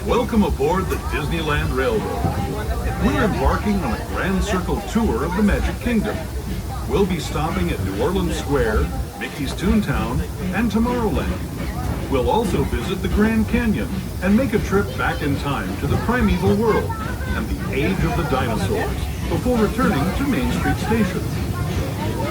Welcome aboard the Disneyland Railroad. We're embarking on a grand circle tour of the Magic Kingdom. We'll be stopping at New Orleans Square, Mickey's Toontown, and Tomorrowland. We'll also visit the Grand Canyon and make a trip back in time to the primeval world and the age of the dinosaurs before returning to Main Street Station.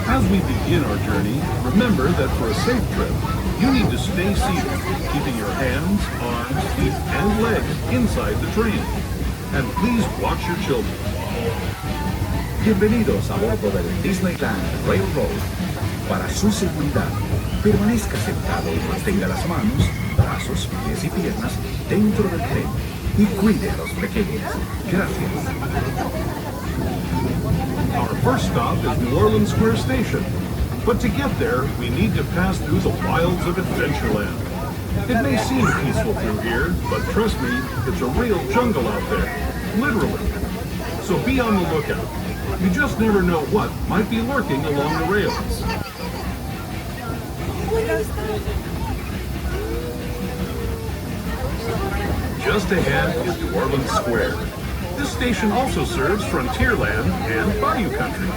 As we begin our journey, remember that for a safe trip, you need to stay seated, keeping your hands, arms, feet, and legs inside the train. And please watch your children. Bienvenidos a bordo del Disneyland Railroad. Para su seguridad, permanezca sentado y mantenga las manos, brazos, pies y piernas dentro del tren y cuide a los pequeños. Gracias. Our first stop is New Orleans Square Station. But to get there, we need to pass through the wilds of Adventureland. It may seem peaceful through here, but trust me, it's a real jungle out there. Literally. So be on the lookout. You just never know what might be lurking along the rails. Just ahead is New Orleans Square. This station also serves Frontierland and Bayou Country.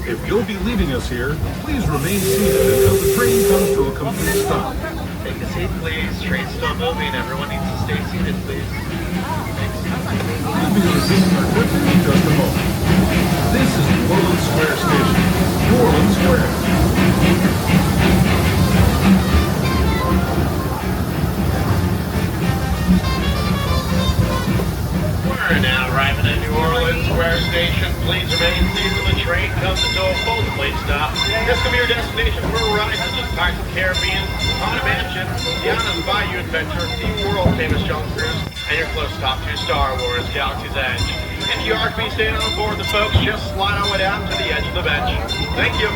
If you'll be leaving us here, please remain seated until the train comes to a complete stop. Take a seat, please. Train's still moving. Everyone needs to stay seated, please. We'll be resuming our trip in just a moment. This is New Orleans Square Station. New Orleans Square. We're now arriving at New Orleans Square Station. Please remain seated when the train comes to a full complete stop. This will be your destination for a ride such as Pirates of the Caribbean, Haunted Mansion, the Honest Bayou Adventure, the world-famous Jungle Cruise, and your close stop to Star Wars Galaxy's Edge. If you are to be staying on board the folks, just slide on way down to the edge of the bench. Thank you.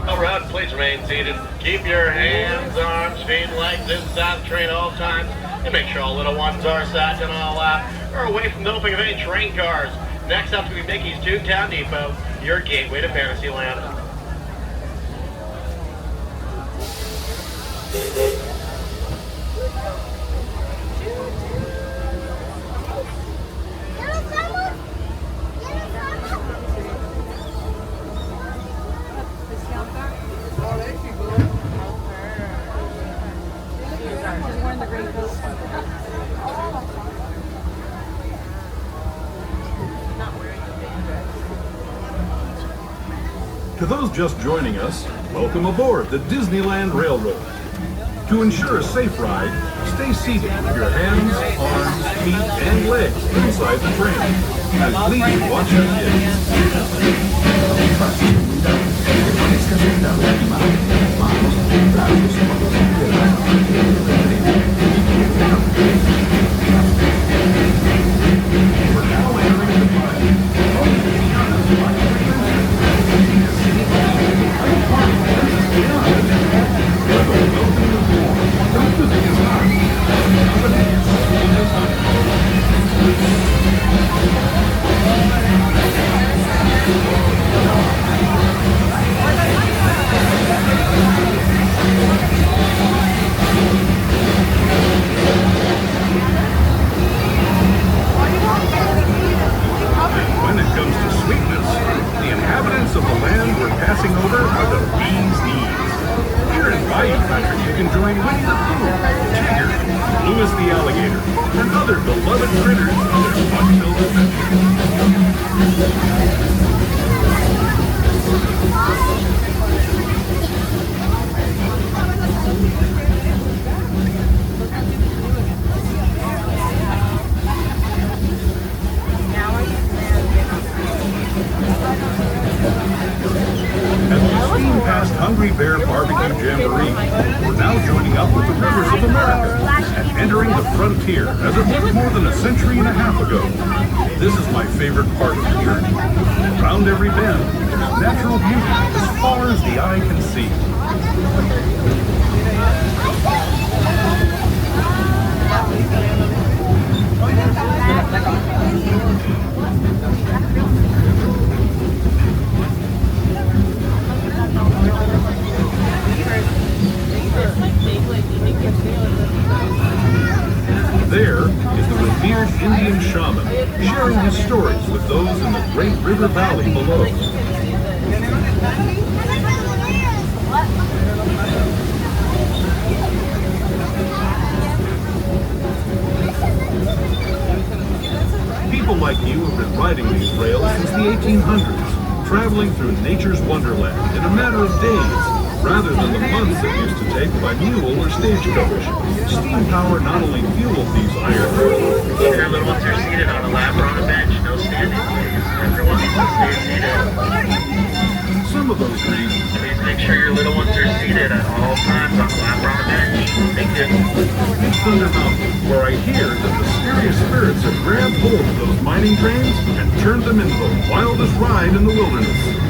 Alright, please remain seated. Keep your hands, arms, feet, and legs inside the train at all times. And make sure all little ones are sat down on a lap or away from the opening of any train cars. Next up to be Mickey's Toontown Depot, your gateway to Fantasyland. To those just joining us, welcome aboard the Disneyland Railroad. To ensure a safe ride, stay seated with your hands, arms, feet, and legs inside the train. And please watch your kids. We're now entering the ride. When it comes to sweetness, the inhabitants of the land we're passing over are the bee's knees. Here in Bayou Country, you can join Winnie the Pooh, Tigger, Louis the Alligator, and other beloved critters on their fun-filled As we steam past Hungry Bear Barbecue Jamboree, we're now joining up with the Rivers of America and entering the frontier as it was more than a century and a half ago. This is my favorite part of the journey. Around every bend, there's natural beauty as far as the eye can see. There is the revered Indian shaman, sharing his stories with those in the great river valley below. People like you have been riding these rails since the 1800s, traveling through nature's wonderland in a matter of days, rather than the months it used to take by mule or stagecoach. Steam power not only fueled these iron rails. Your little ones are seated on a lap or on a bench. No standing, please. Everyone needs to stay seated. Some of those read, Please make sure your little ones are seated at all times on a lap or on a bench. Thank you. Thunder Mountain, where I hear that mysterious spirits have grabbed hold of those mining trains and turned them into the wildest ride in the wilderness.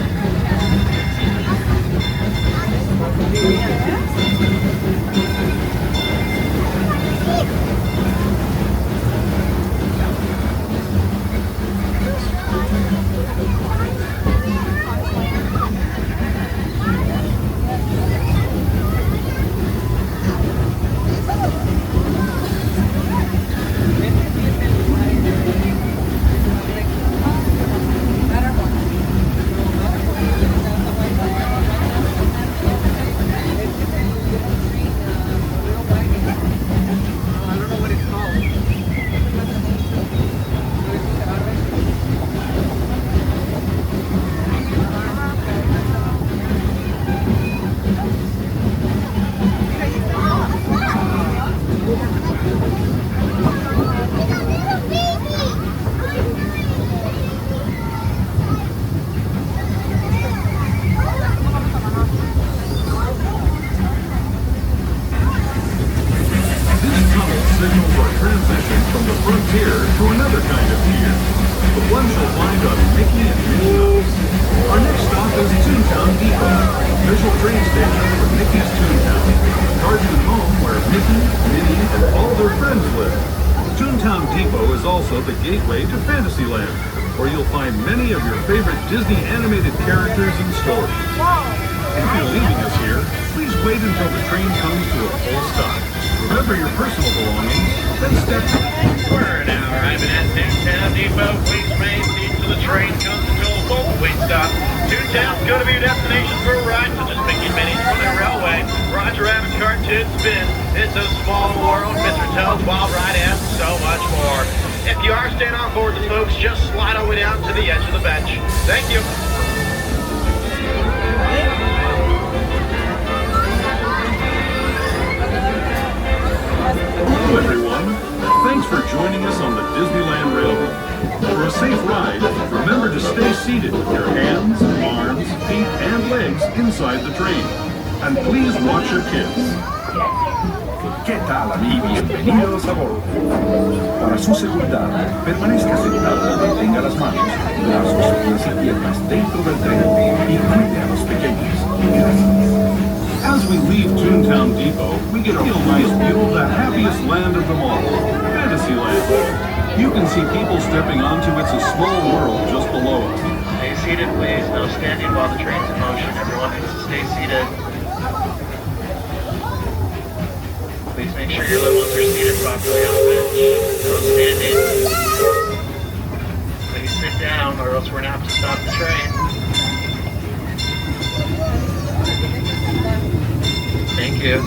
The gateway to Fantasyland, where you'll find many of your favorite Disney animated characters and stories. If you're leaving us here, please wait until the train comes to a full stop. Remember your personal belongings, then step. We're now arriving at Toontown Depot. Please remain seated till the train comes to a full complete stop. Toontown's going to be your destination for a ride, such as Mickey and Minnie's Running Railway, Roger Rabbit's Cartoon Spin, It's a Small World, Mr. Toad's Wild Ride, and so much more. If you are staying on board the folks, just slide all the way down to the edge of the bench. Thank you. Hello everyone. Thanks for joining us on the Disneyland Railroad. For a safe ride, remember to stay seated with your hands, arms, feet, and legs inside the train. And please watch your kids. ¿Qué tal, amigos? Bienvenidos a bordo. Para su seguridad, permanezca sentado y tenga las manos, brazos, pies y piernas dentro del tren y cuide a los pequeños. Gracias. As we leave Toontown Depot, we get a real nice view of the happiest land of them all, Fantasyland. You can see people stepping onto It's a Small World just below us. Stay seated, please. No standing while the train's in motion. Everyone needs to stay seated. Please make sure your little ones are seated properly on the bench. No standing. Please sit down or else we're going to have to stop the train. Thank you.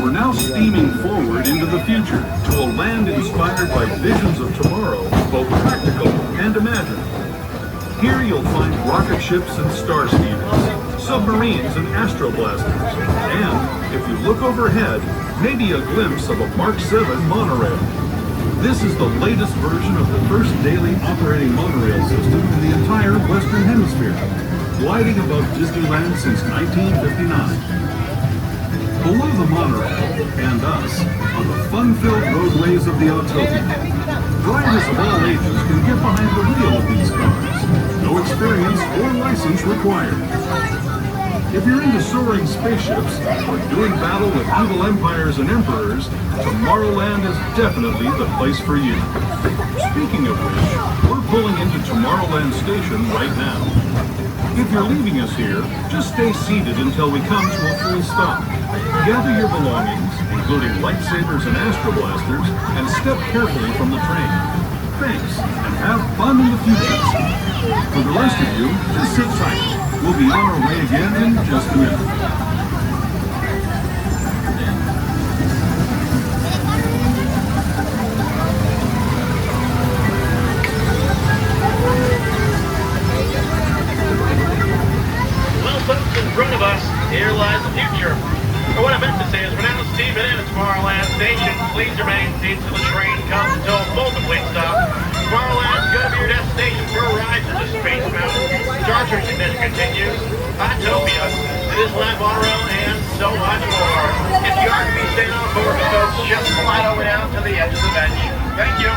We're now steaming forward into the future to a land inspired by visions of tomorrow, both practical and imagined. Here you'll find rocket ships and star steamers, submarines and astroblasters, and, if you look overhead, maybe a glimpse of a Mark 7 monorail. This is the latest version of the first daily operating monorail system in the entire Western Hemisphere, gliding above Disneyland since 1959. Below the monorail, and us, are the fun-filled roadways of the Autopia. Drivers of all ages can get behind the wheel of these cars. No experience or license required. If you're into soaring spaceships or doing battle with evil empires and emperors, Tomorrowland is definitely the place for you. Speaking of which, we're pulling into Tomorrowland Station right now. If you're leaving us here, just stay seated until we come to a full stop. Gather your belongings, including lightsabers and astroblasters, and step carefully from the train. Thanks, and have fun in the future. For the rest of you, just sit tight. We'll be on our way again in just a minute. Well, folks, in front of us, here lies the future. Or what I meant to say is, we're now steaming in at Tomorrowland Station. Please remain seated till the train comes until a full complete stop. Tomorrowland's going to be your destination for a ride to the Space Mountain. Star Trek adventure continues. Autopia, the Disneyland monorail, and so much more. If you are to be staying on board, folks, just slide over down to the edge of the venue. Thank you.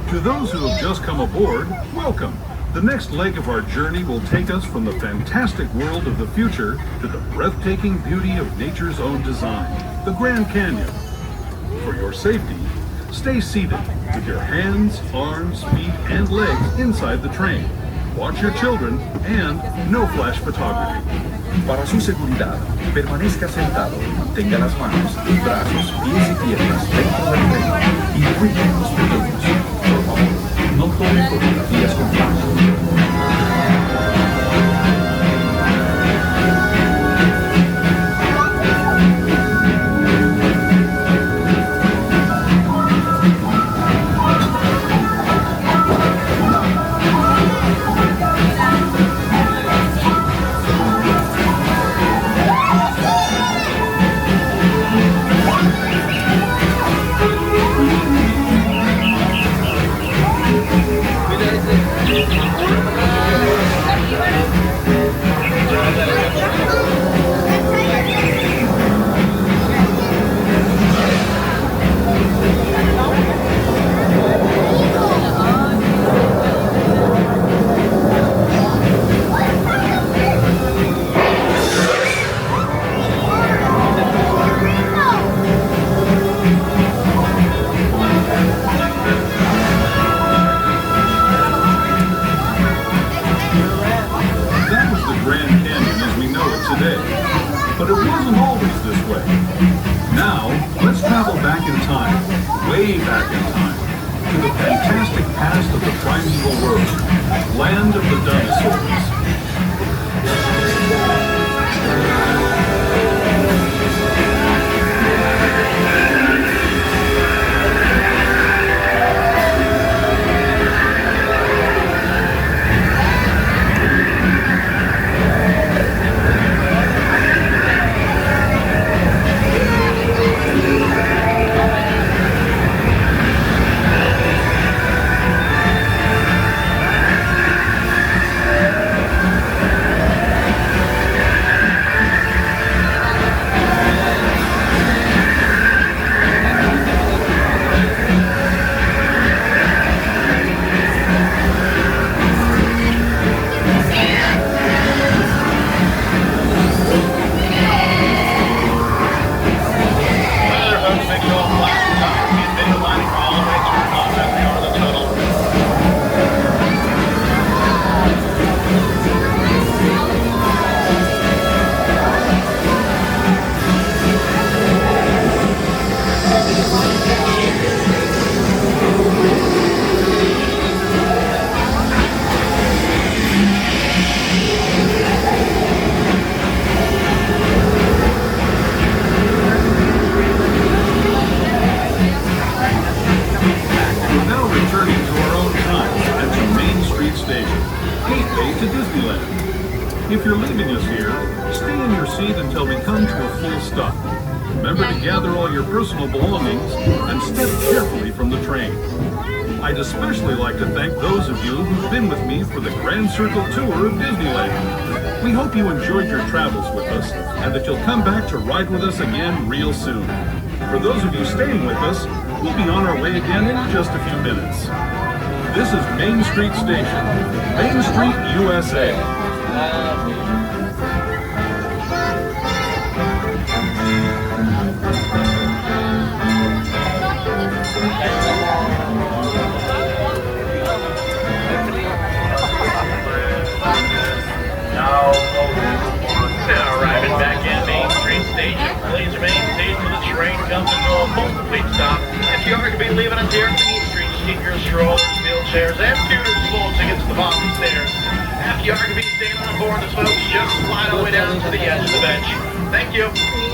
To those who have just come aboard, welcome. The next leg of our journey will take us from the fantastic world of the future to the breathtaking beauty of nature's own design, the Grand Canyon. For your safety, stay seated with your hands, arms, feet, and legs inside the train. Watch your children and no flash photography. Para su seguridad, permanezca sentado y mantenga las manos, brazos, pies y piernas dentro del tren y cuide a los pequeños. Por favor, no tome fotografías con flash. But it wasn't always this way. Now, let's travel back in time, way back in time, to the fantastic past of the primeval world, land of the dinosaurs. entered into our own time at the Main Street Station, gateway to Disneyland. If you're leaving us here, stay in your seat until we come to a full stop. Remember to gather all your personal belongings and step carefully from the train. I'd especially like to thank those of you who've been with me for the Grand Circle Tour of Disneyland. We hope you enjoyed your travels with us and that you'll come back to ride with us again real soon. For those of you staying with us, we'll be on our way again in just a few minutes. This is Main Street Station, Main Street, U.S.A. Arriving back at Main Street Station, please remain seated till the train comes into a complete stop. If you are to be leaving us here at Main Street, keep your strollers, wheelchairs, and scooters full tickets to the bottom stairs. If you are to be staying on board, the folks just slide all the way down to the edge of the bench. Thank you.